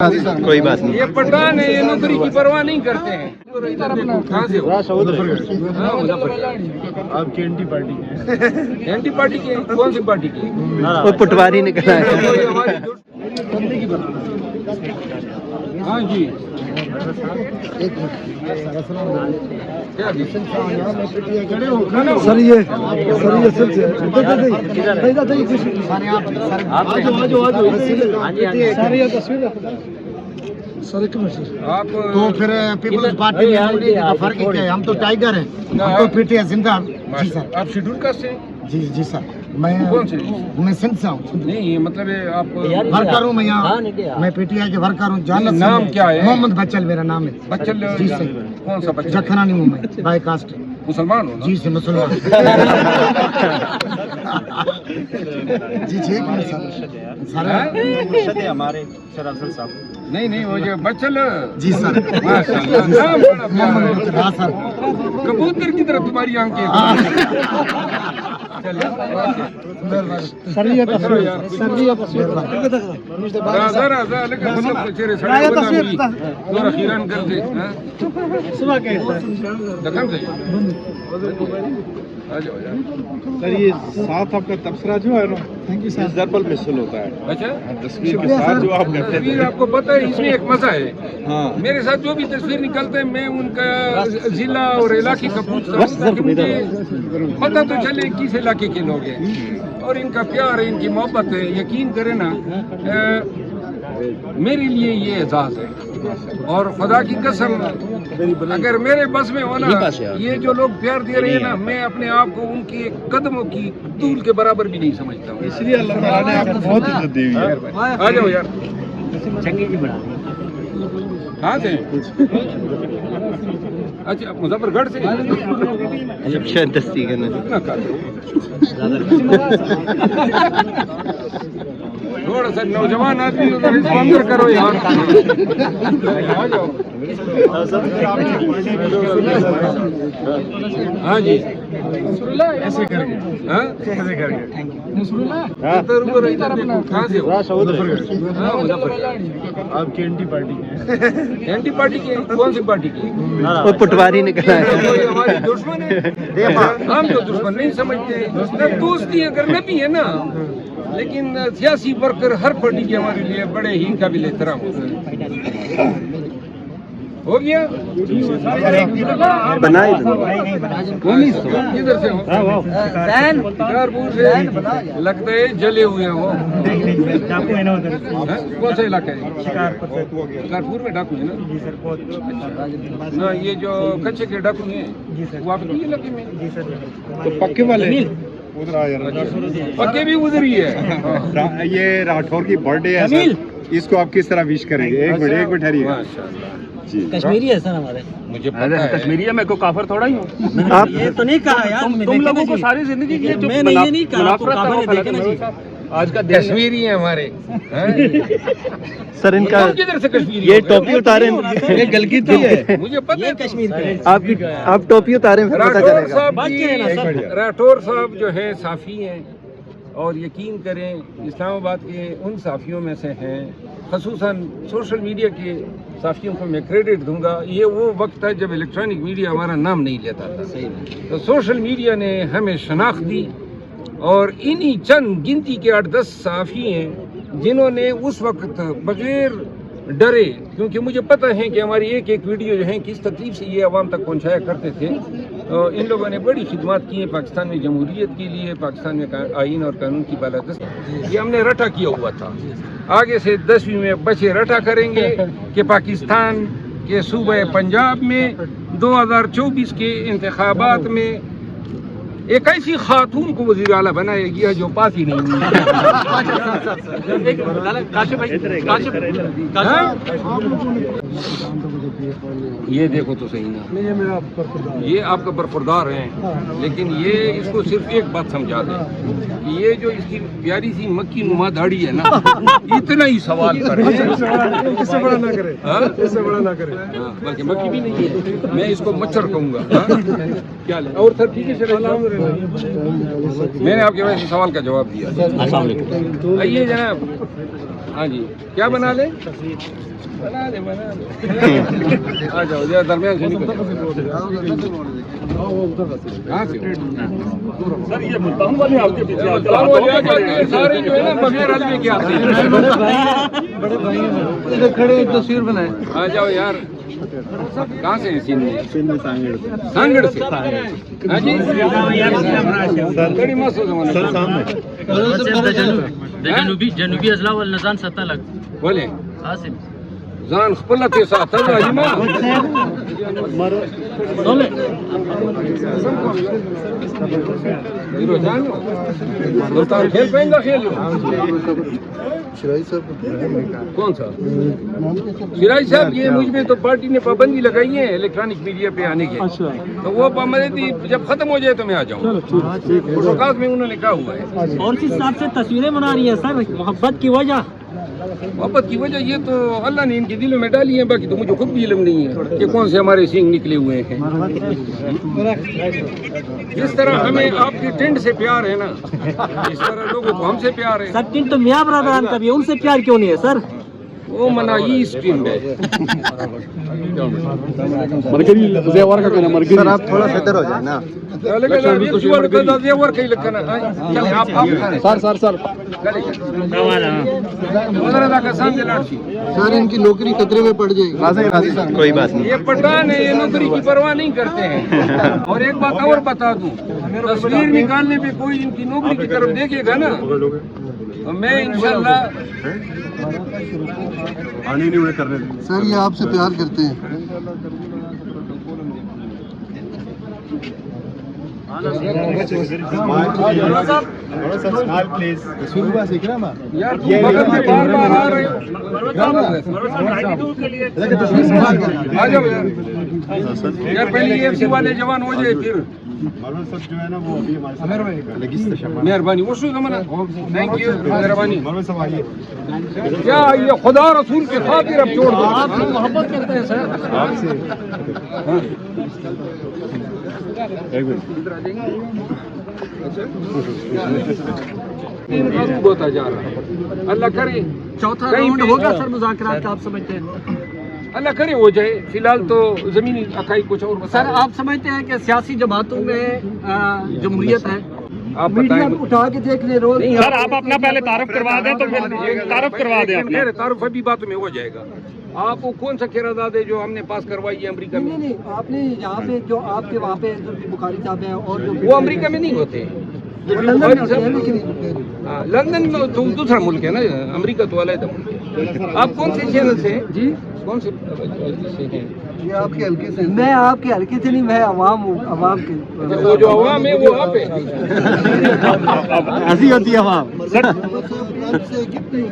کوئی بات نہیں. یہ پٹھان ہے، یہ نوکری کی پرواہ نہیں کرتے ہیں. کہاں سے ہو؟ آپ کی اینٹی پارٹی کے اینٹی پارٹی کے؟ کون سی پارٹی کے؟ وہ پٹواری نکلا ہے. ہاں جی. سر یہ آپ تو پھر پیپلز پارٹی میں کا فرق کیا ہے؟ ہم تو ٹائیگر ہیں، ہم تو پی ٹی آئی زندہ. جی سر. آپ شیڈول کاسٹ سے؟ جی جی سر. میں کون سے؟ میں سندھ سے ہوں. نہیں مطلب آپ ورکر ہوں میں یہاں. میں پی ٹی آئی کے ورکر ہوں. جانت نام کیا ہے؟ محمد بچل میرا نام ہے. بچل جی سر. کون سا بچل؟ جکھنانی ہوں میں، بائی کاسٹ. مسلمان ہو نا؟ جی سے مسلمان. جی ٹھیک ہے سر. ہمارے سر افضل صاحب. نہیں وہ جو بچل. جی سر. ماشاء اللہ نام بڑا پیارا ہے. ہاں سر. کبوتر کی طرح تمہاری آنکھیں. سر یہ سر یہ ساتھ آپ کا تبصرہ جو ہے نا، تھینک یو سر، ضربل مثل ہوتا ہے. اچھا تصویر کے ساتھ جو آپ کرتے تصویر ہیں، آپ کو پتہ ہے اس میں ایک مزہ ہے. ہاں میرے ساتھ جو بھی تصویر نکلتے ہیں میں ان کا ضلع اور علاقے کا پوچھتا ہوں تاکہ مجھے پتہ تو چلے کس علاقے کے لوگ ہیں اور ان کا پیار ہے، ان کی محبت ہے. یقین کریں نا میرے لیے یہ اعزاز ہے اور خدا کی قسم اگر میرے بس میں ہونا یہ جو لوگ پیار دے رہے ہیں نا، میں اپنے آپ کو ان کی قدموں کی طول کے برابر بھی نہیں سمجھتا ہوں. اس لیے اللہ تعالیٰ نے آپ کو بہت عزت دی ہوئی ہے. آ جاؤ یار. کہاں سے؟ اچھا مظفر گڑھ سے. دستی کرنا کتنا کھاتے ہو؟ تھوڑا سا نوجوان آدمی ادھر اس کو اندر کرو یار. آ جاؤ. ہاں جی ایسے کر کے. ہاں ایسے کر کے. کہاں سے ہو؟ ہاں مظفر. آپ کی اینٹی پارٹی کے اینٹی پارٹی کے؟ کون سی پارٹی کے؟ وہ پٹواری نکلا ہے. کوئی ہماری دشمن ہے؟ ہم تو دشمن نہیں سمجھتے. دوستی اگر نہ بھی ہے نا، لیکن سیاسی ورکر ہر پارٹی کے ہمارے لیے بڑے ہی قابل احترام ہوتے ہیں. ہو گیا بنائے کدھر سے ہو؟ شکارپور سے. لگتا ہے جلے ہوئے ہو. کون سا علاقہ ہے؟ شکارپور میں ڈاکو ہے نا؟ یہ جو کچے کے ڈاکو ہیں وہ آپ کے علاقے میں؟ تو پکے والے ادھر آ جانا. پکے بھی ادھر ہی ہے. یہ راٹھور کی برتھ ڈے ہے سر، اس کو آپ کس طرح وش کریں گے؟ ایک منٹ ٹھہریے. کشمیری ہے سر ہمارے. مجھے پتہ ہے کشمیری ہے، میں کو کافر تھوڑا ہی ہوں. آپ یہ تو نہیں کہا یار. تم لوگوں کو ساری زندگی کی جو میں نے یہ نہیں کہا آپ کو کافر ہے، دیکھیں نا جی. آج کا کشمیری ہیں ہمارے. سر ان کا تم کدھر سے کشمیری؟ یہ ٹوپی اتارے یہ گلگت ہی ہے. مجھے پتہ ہے کشمیر کا ہے. آپ ٹوپی اتارے پھر پتہ چلے گا. راٹھور صاحب جو ہیں صحافی ہیں اور یقین کریں اسلام آباد کے ان صحافیوں میں سے ہیں. خصوصاً سوشل میڈیا کے صحافیوں کو میں کریڈٹ دوں گا. یہ وہ وقت ہے جب الیکٹرانک میڈیا ہمارا نام نہیں لیتا تھا، تو سوشل میڈیا نے ہمیں شناخت دی اور انہی چند گنتی کے 8-10 صحافی ہیں جنہوں نے اس وقت بغیر ڈرے، کیونکہ مجھے پتہ ہے کہ ہماری ایک ویڈیو جو ہے کس تکلیف سے یہ عوام تک پہنچایا کرتے تھے. ان لوگوں نے بڑی خدمات کی ہیں پاکستان میں جمہوریت کے لیے، پاکستان میں آئین اور قانون کی بالادستی. یہ ہم نے رٹا کیا ہوا تھا. آگے سے 10ویں میں بچے رٹا کریں گے کہ پاکستان کے صوبہ پنجاب میں 2024 کے انتخابات میں ایک ایسی خاتون کو وزیر اعلیٰ بنایا گیا جو پاس ہی نہیں ہوئی. یہ دیکھو تو صحیح نا، یہ آپ کا برخوردار ہیں، لیکن یہ اس کو صرف ایک بات سمجھا دیں کہ یہ جو اس کی پیاری سی مکی نما داڑھی ہے نا، اتنا ہی سوال کرے، اس سے بڑا نہ کرے، بلکہ مکی بھی نہیں ہے. میں اس کو مچھر کہوں گا. کیا اور سر ٹھیک ہے سر؟ میں نے آپ کے وجہ سے سوال کا جواب دیا. آئیے جناب ہاں جی کیا بنا لیں بنا لیں آ جاؤ ذرا درمیان سے نکل کہاں سے سر یہ ملتان والے آپ کے پیچھے سارے جو ہے نا بغیر علمے کے آتے ہیں کھڑے تصویر بنائے آ جاؤ یار کہاں سے ہیں سندھ میں سانگڑ سے ہاں جی بڑی مست ہو زمانہ جنوبی اضلاع والنظام ستہ لگ بولے حاصل زان خپل ته ساتل راځي کھیل پہنگا کھیل کون سا شرائی صاحب یہ مجھ میں تو پارٹی نے پابندی لگائی ہے الیکٹرانک میڈیا پہ آنے کی تو وہ پابندی جب ختم ہو جائے تو میں آ جاؤں اوقات میں انہوں نے کہا ہوا ہے اور کس حساب سے تصویریں بنا رہی ہیں سر محبت کی وجہ محبت کی وجہ یہ تو اللہ نے ان کے دلوں میں ڈالی ہے باقی تو مجھے خود بھی علم نہیں ہے کہ کون سے ہمارے سینگ نکلے ہوئے ہیں جس طرح ہمیں آپ کی ٹینٹ سے پیار ہے نا اس طرح لوگوں کو ہم سے پیار ہے سر ٹیم تو میاں برادران کا بھی ہے ان سے پیار کیوں نہیں ہے سر وہ منائی ٹیم ہے سر آپ تھوڑا بہتر ہو جائیں نا سر ان کی نوکری خطرے میں پڑ جائے گی کوئی بات نہیں یہ پٹھان ہے یہ نوکری کی پرواہ نہیں کرتے ہیں اور ایک بات اور بتا دوں تصویر نکالنے پہ کوئی ان کی نوکری کی طرف دیکھے گا نا تو میں انشاءاللہ سر یہ آپ سے پیار کرتے ہیں یار بغل میں بار بار آ رہے ہو آ جاؤ یار پہلے یہ FC والے جوان ہو جائے پھر مہربانی وہ شو زمانہ تھینک یو مہربانی کیا یہ خدا رسول کے خاطر اب چھوڑ دو آپ سے محبت کرتے ہیں سر آپ سے ہوتا جا رہا ہے اللہ کرے چوتھا کہیں راؤنڈ پہ ہوگا سر مذاکرات کا آپ سمجھتے ہیں اللہ کرے ہو جائے فی الحال تو زمینی عقائد کچھ اور سر آپ سمجھتے ہیں کہ سیاسی جماعتوں میں جمہوریت ہے آپ بتائیں اٹھا کے دیکھ لیں روز سر آپ اپنا پہلے تعارف کروا دیں تو تعارف کروا دیں اپنا تعارف ابھی باتوں میں ہو جائے گا آپ کو کون سا قرارداد ہے جو ہم نے پاس کروائی ہے امریکہ میں نہیں آپ نے یہاں پہ جو آپ کے وہاں پہ بخاری صاحب ہیں اور وہ امریکہ میں نہیں ہوتے لندن میں تو دوسرا ملک ہے نا امریکہ تو علیحدہ ملک ہے آپ کون سے چینل سے جی کون سے ہیں یہ آپ کے حلقے سے میں آپ کے حلقے سے نہیں میں عوام ہوں عوام کے وہ جو عوام ہے وہ آپ ہے ایسی ہوتی ہے عوام کتنی